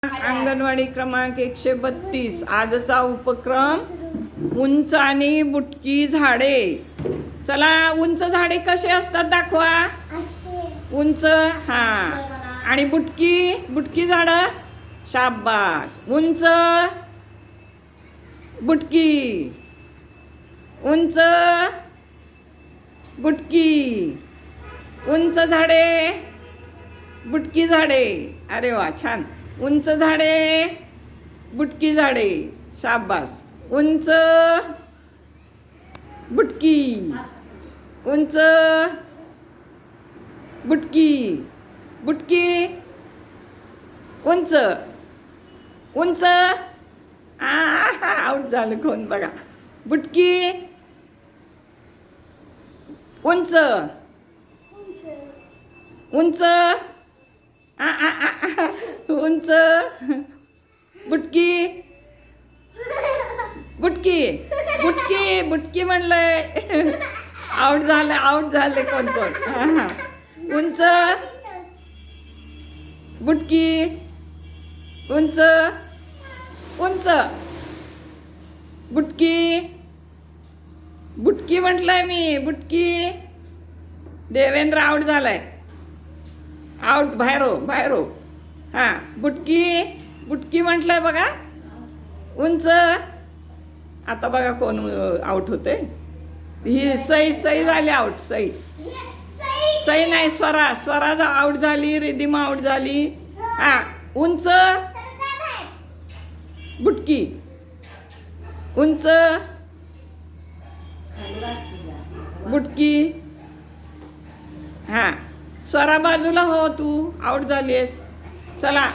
अंगणवाडी क्रमांक 132 आजचा उपक्रम उंच आणि बुटकी झाडे। चला उंच झाडे कसे असतात दाखवा। उंच हा आणि बुटकी बुटकी झाड शाबास। उंच बुटकी उंच बुटकी उंच झाडे बुटकी झाडे। अरे वा छान। उंच झाडे बुटकी झाडे शाबास। उंच बुटकी उंच बुटकी बुटकी उंच उंच आउट झालं कोण बघा। बुटकी उंच उंच उंच बुटकी बुटकी बुटकी बुटकी म्हणलंय। आउट झाले कोण कोण। उंच बुटकी उंच उंच बुटकी बुटकी म्हटलंय मी बुटकी। देवेंद्र आउट झालाय। आउट बाहेर हो हां। बुटकी बुटकी म्हटलंय बघा। उंच आता बघा कोण आउट होते। ही सई झाली आउट। सई नाही स्वरा आउट झाली। रिधिमा आउट झाली। हां उंच बुटकी उंच बुटकी हां स्वरा बाजूला हो तू आउट झालीस। चला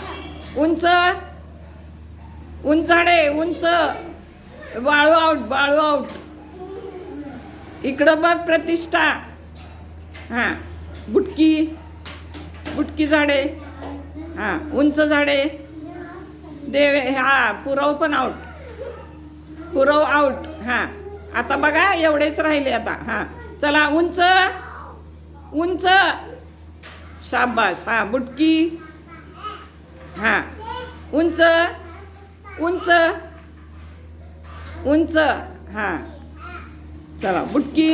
उंच उंच झाडे उंच बाळू आउट। इकडं बघ प्रतिष्ठा। हां बुटकी बुटकी झाडे हां उंच झाडे पुरव पण पुरव आउट। हां आता बघा एवढेच राहिले आता। हां चला उंच उंच शाबास। हां बुटकी हां उंच उंच उंच हां चला बुटकी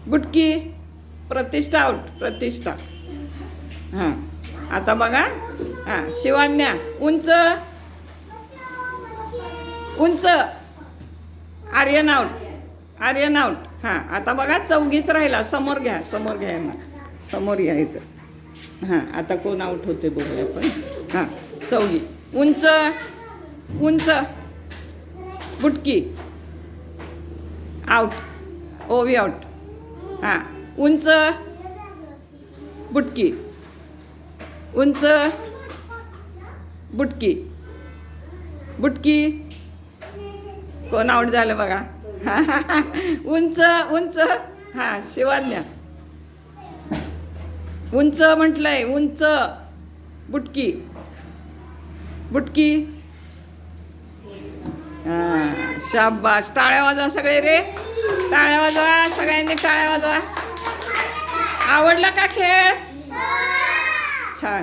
बुटकी प्रतिष्ठा प्रतिष्ठा। हां आता बघा हां शिवान्या उंच उंच आर्यन आउट। हां आता बघा चौघीच राहिला। समोर घ्या यांना समोर या इथं। हां आता कोण आउट होते बघूया आपण। हां चौघी उंच उंच बुटकी आउट ओवी आउट। हां उंच बुटकी उंच बुटकी बुटकी कोण आउट झालं बघा। उंच उंच हां शिवान्या उंच म्हटलंय उंच बुटकी बुटकी हां शाबास। टाळ्या वाजवा सगळे रे टाळ्या वाजवा सगळ्यांनी टाळ्या वाजवा। आवडला का खेळ?